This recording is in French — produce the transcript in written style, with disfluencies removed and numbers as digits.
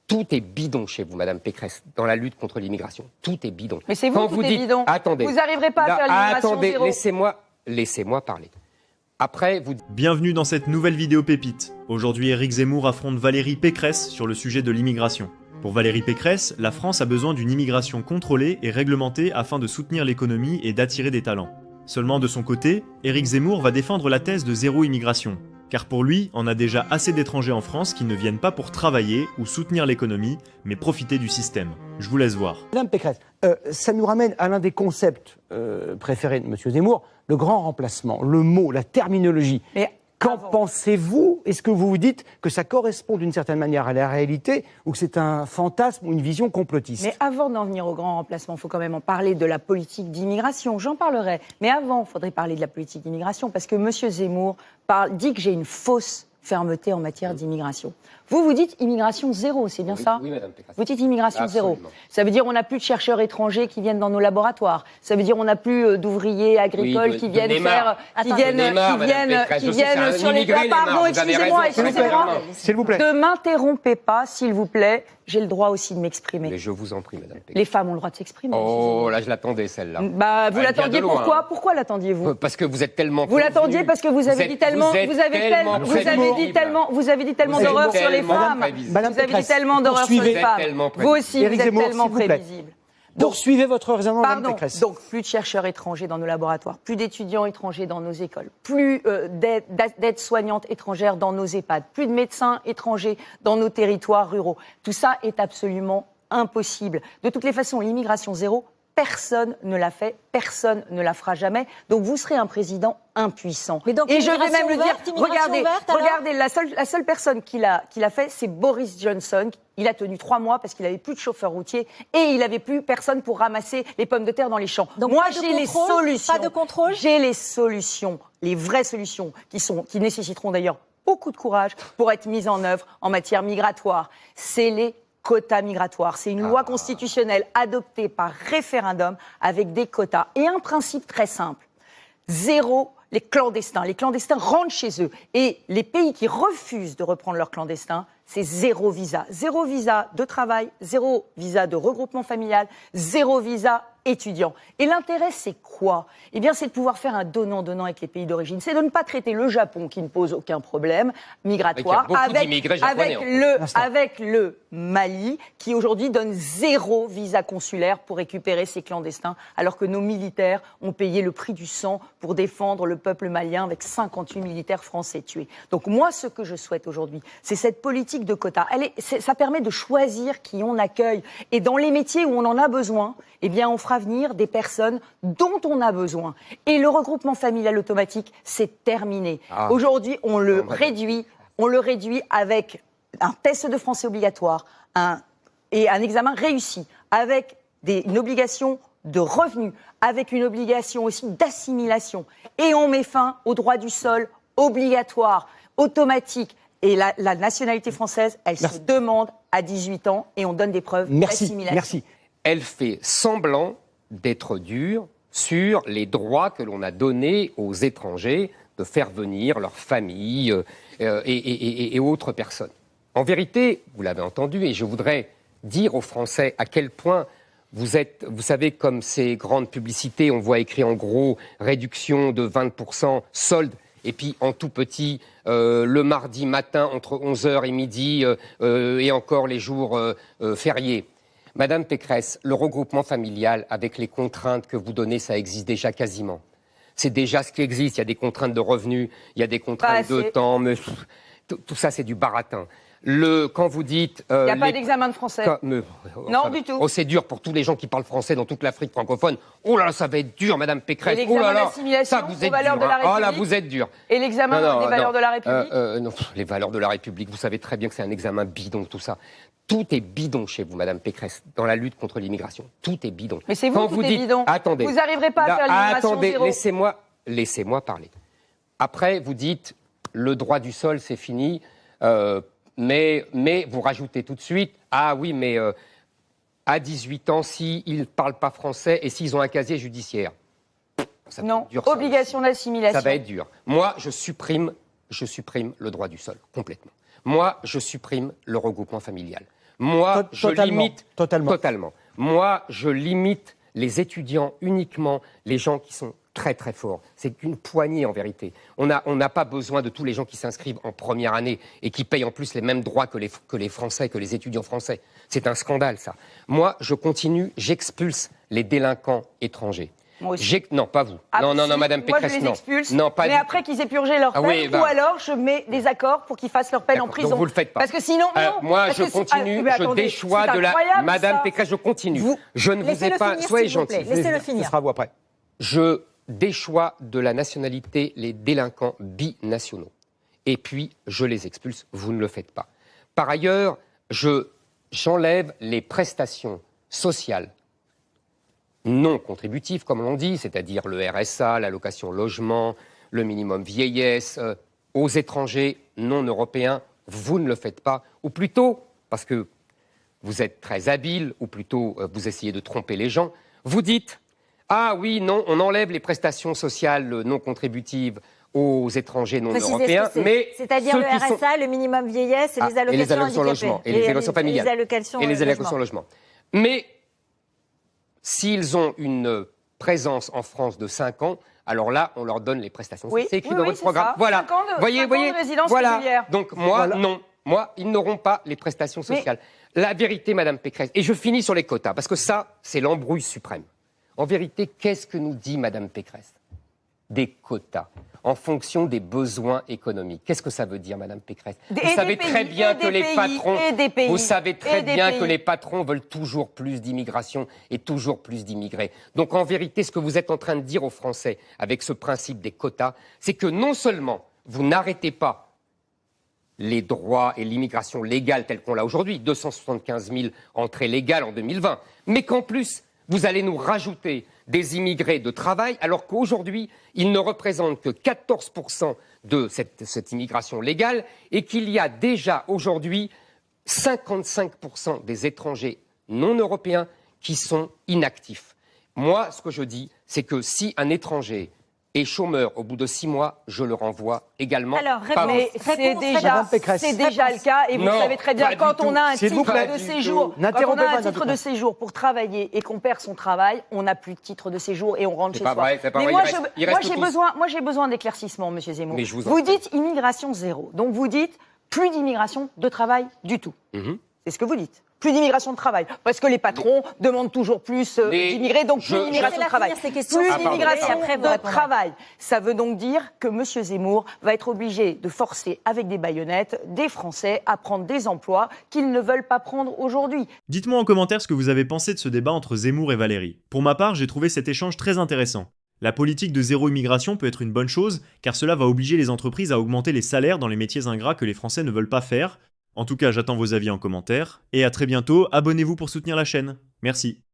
Tout est bidon chez vous, Madame Pécresse, dans la lutte contre l'immigration. Tout est bidon. Mais c'est vous qui êtes bidon. Attendez. Vous n'arriverez pas à faire l'immigration attendez, zéro. laissez-moi parler. Après, vous... Bienvenue dans cette nouvelle vidéo pépite. Aujourd'hui, Éric Zemmour affronte Valérie Pécresse sur le sujet de l'immigration. Pour Valérie Pécresse, la France a besoin d'une immigration contrôlée et réglementée afin de soutenir l'économie et d'attirer des talents. Seulement de son côté, Éric Zemmour va défendre la thèse de zéro immigration. Car pour lui, on a déjà assez d'étrangers en France qui ne viennent pas pour travailler ou soutenir l'économie, mais profiter du système. Je vous laisse voir. Madame Pécresse, ça nous ramène à l'un des concepts préférés de M. Zemmour, le grand remplacement, le mot, la terminologie. Mais qu'en pensez-vous? Est-ce que vous vous dites que ça correspond d'une certaine manière à la réalité ou que c'est un fantasme ou une vision complotiste? Mais avant d'en venir au grand remplacement, il faut quand même en parler de la politique d'immigration. J'en parlerai. Mais avant, il faudrait parler de la politique d'immigration parce que M. Zemmour dit que j'ai une fausse fermeté en matière d'immigration. Vous dites immigration zéro, c'est bien ça? Oui, Madame Pécresse. Vous dites immigration Absolument. zéro. Ça veut dire on n'a plus de chercheurs étrangers qui viennent dans nos laboratoires. Ça veut dire on n'a plus d'ouvriers agricoles qui viennent faire, qui viennent sur les toits. Pardon, excusez-moi. S'il vous plaît. Ne m'interrompez pas, s'il vous plaît. J'ai le droit aussi de m'exprimer. Mais je vous en prie, Madame Pécresse. Les femmes ont le droit de s'exprimer. Oh, là, je l'attendais, celle-là. Bah, vous Elle l'attendiez vient de loin. pourquoi? Pourquoi l'attendiez-vous? Parce que vous êtes tellement... Vous l'attendiez parce que vous avez dit tellement, vous avez dit tellement d'horreur sur les femmes. Vous avez dit tellement d'horreur sur les femmes. Vous aussi, vous êtes tellement prévisible. Poursuivez votre raisonnement, Madame Pécresse. Donc plus de chercheurs étrangers dans nos laboratoires, plus d'étudiants étrangers dans nos écoles, plus d'aides-soignantes étrangères dans nos EHPAD, plus de médecins étrangers dans nos territoires ruraux. Tout ça est absolument impossible. De toutes les façons, l'immigration zéro, personne ne l'a fait, personne ne la fera jamais. Donc vous serez un président impuissant. Mais donc, et je vais même le dire, regardez, la seule personne qui l'a fait, c'est Boris Johnson. Il a tenu 3 mois parce qu'il n'avait plus de chauffeur routier et il n'avait plus personne pour ramasser les pommes de terre dans les champs. Donc moi, j'ai les solutions. Pas de contrôle. J'ai les solutions, les vraies solutions qui nécessiteront d'ailleurs beaucoup de courage pour être mises en œuvre en matière migratoire. C'est les quotas migratoires. C'est une loi constitutionnelle adoptée par référendum avec des quotas. Et un principe très simple. Zéro les clandestins. Les clandestins rentrent chez eux. Et les pays qui refusent de reprendre leurs clandestins, c'est zéro visa. Zéro visa de travail, zéro visa de regroupement familial, zéro visa étudiant. Et l'intérêt, c'est quoi? Eh bien, c'est de pouvoir faire un donnant-donnant avec les pays d'origine. C'est de ne pas traiter le Japon, qui ne pose aucun problème migratoire, avec le Mali, qui aujourd'hui donne zéro visa consulaire pour récupérer ses clandestins, alors que nos militaires ont payé le prix du sang pour défendre le peuple malien avec 58 militaires français tués. Donc moi, ce que je souhaite aujourd'hui, c'est cette politique de quotas. Ça permet de choisir qui on accueille. Et dans les métiers où on en a besoin, eh bien, on fera venir des personnes dont on a besoin. Et le regroupement familial automatique, c'est terminé. Aujourd'hui, on le réduit avec un test de français obligatoire et un examen réussi, avec une obligation de revenus, avec une obligation aussi d'assimilation. Et on met fin au droit du sol obligatoire, automatique. Et la nationalité française, elle se demande à 18 ans et on donne des preuves d'assimilation. Merci. Elle fait semblant d'être dure sur les droits que l'on a donnés aux étrangers de faire venir leur famille et autres personnes. En vérité, vous l'avez entendu, et je voudrais dire aux Français à quel point vous savez, comme ces grandes publicités, on voit écrit en gros réduction de 20%, solde, et puis en tout petit, le mardi matin entre 11h et midi, et encore les jours fériés. Madame Pécresse, le regroupement familial, avec les contraintes que vous donnez, ça existe déjà quasiment. C'est déjà ce qui existe. Il y a des contraintes de revenus, il y a des contraintes de temps, mais tout ça, c'est du baratin. Quand vous dites... il n'y a pas d'examen de français. Non, du tout. Oh, c'est dur pour tous les gens qui parlent français dans toute l'Afrique francophone. Oh là là, ça va être dur, Madame Pécresse. Et l'examen d'assimilation aux valeurs de la République. Oh là, vous êtes dur. Et l'examen des valeurs de la République. Non, les valeurs de la République, vous savez très bien que c'est un examen bidon, tout ça. Tout est bidon chez vous, Madame Pécresse, dans la lutte contre l'immigration. Tout est bidon. Mais c'est vous qui êtes bidon. Attendez. Vous n'arriverez pas à faire l'immigration zéro. Laissez-moi parler. Après, vous dites, le droit du sol, c'est fini, mais vous rajoutez tout de suite, ah oui, mais à 18 ans, s'ils ne parlent pas français et s'ils ont un casier judiciaire. Non, obligation d'assimilation. Ça va être dur. Moi, je supprime le droit du sol, complètement. Moi, je supprime le regroupement familial. Moi, je limite... Totalement. Moi, je limite les étudiants uniquement, les gens qui sont très très forts. C'est qu'une poignée en vérité. On n'a pas besoin de tous les gens qui s'inscrivent en première année et qui payent en plus les mêmes droits que les Français, que les étudiants français. C'est un scandale, ça. Moi, je continue, j'expulse les délinquants étrangers. Moi aussi. Non, pas vous. Ah, non, si, Madame Pécresse, moi, je les expulse, non, pas mais du après qu'ils aient purgé leur peine, oui, bah. ou alors je mets des accords pour qu'ils fassent leur peine en D'accord, prison. donc vous le faites pas. Parce que sinon, non. Moi, Parce je que continue, mais je attendez, déchois c'est de la... incroyable, Madame ça. Pécresse, je continue. Vous- Je ne vous ai Laissez-le pas... finir, Soyez s'il vous plaît. gentil. Laissez-le Ce finir. sera à vous après. Je déchois de la nationalité les délinquants binationaux. Et puis, je les expulse. Vous ne le faites pas. Par ailleurs, j'enlève les prestations sociales non contributives, comme on dit, c'est-à-dire le RSA, l'allocation logement, le minimum vieillesse, aux étrangers non européens. Vous ne le faites pas. Ou plutôt, parce que vous êtes très habile, ou plutôt vous essayez de tromper les gens, vous dites « Ah oui, non, on enlève les prestations sociales non contributives aux étrangers non Précisez européens, ce que c'est. mais C'est-à-dire ceux le qui sont... RSA, le minimum vieillesse et les allocations et les allocations handicapées. logement, et les allocations familiales, Et les allocations et les allocations logement. logement. Mais s'ils ont une présence en France de 5 ans, alors là, on leur donne les prestations. Oui, C'est écrit oui, dans oui, votre c'est programme. ça. Voilà. 5 ans de- voyez, 5 ans de résidence voilà. régulière. Donc moi, Voilà. non. Moi, ils n'auront pas les prestations sociales. La vérité, Madame Pécresse, et je finis sur les quotas, parce que ça, c'est l'embrouille suprême. En vérité, qu'est-ce que nous dit Madame Pécresse? Des quotas en fonction des besoins économiques. Qu'est-ce que ça veut dire, Madame Pécresse? Vous savez très bien que les patrons, vous savez très bien que les patrons veulent toujours plus d'immigration et toujours plus d'immigrés. Donc en vérité, ce que vous êtes en train de dire aux Français avec ce principe des quotas, c'est que non seulement vous n'arrêtez pas les droits et l'immigration légale telle qu'on l'a aujourd'hui, 275 000 entrées légales en 2020, mais qu'en plus, vous allez nous rajouter des immigrés de travail, alors qu'aujourd'hui, ils ne représentent que 14% de cette immigration légale et qu'il y a déjà aujourd'hui 55% des étrangers non européens qui sont inactifs. Moi, ce que je dis, c'est que si un étranger est chômeur au bout de 6 mois, je le renvoie également. Alors, par réponse. Mais c'est Réponse, déjà, Madame Pécresse. c'est déjà le cas et vous Non, savez très bien pas quand du on tout. a un S'il vous titre plaît. de séjour, quand on N'interrompez a pas, un Madame titre de Pécresse. séjour pour travailler et qu'on perd son travail, on n'a plus de titre de séjour et on rentre C'est chez pas soi. vrai, c'est pas Mais vrai, moi, il reste tous. moi j'ai besoin d'éclaircissement, Monsieur Zemmour. Mais je vous en Vous prie. dites immigration zéro, donc vous dites plus d'immigration de travail du tout. Mhm. C'est ce que vous dites. Plus d'immigration de travail. Parce que les patrons demandent toujours plus Mais d'immigrés, donc je- plus d'immigration de Laissez-la travail. finir ses questions, Plus s'il vous plaît, d'immigration et après, vous de répondrez. travail. Ça veut donc dire que M. Zemmour va être obligé de forcer avec des baïonnettes des Français à prendre des emplois qu'ils ne veulent pas prendre aujourd'hui. Dites-moi en commentaire ce que vous avez pensé de ce débat entre Zemmour et Valérie. Pour ma part, j'ai trouvé cet échange très intéressant. La politique de zéro immigration peut être une bonne chose, car cela va obliger les entreprises à augmenter les salaires dans les métiers ingrats que les Français ne veulent pas faire. En tout cas, j'attends vos avis en commentaire, et à très bientôt, abonnez-vous pour soutenir la chaîne. Merci.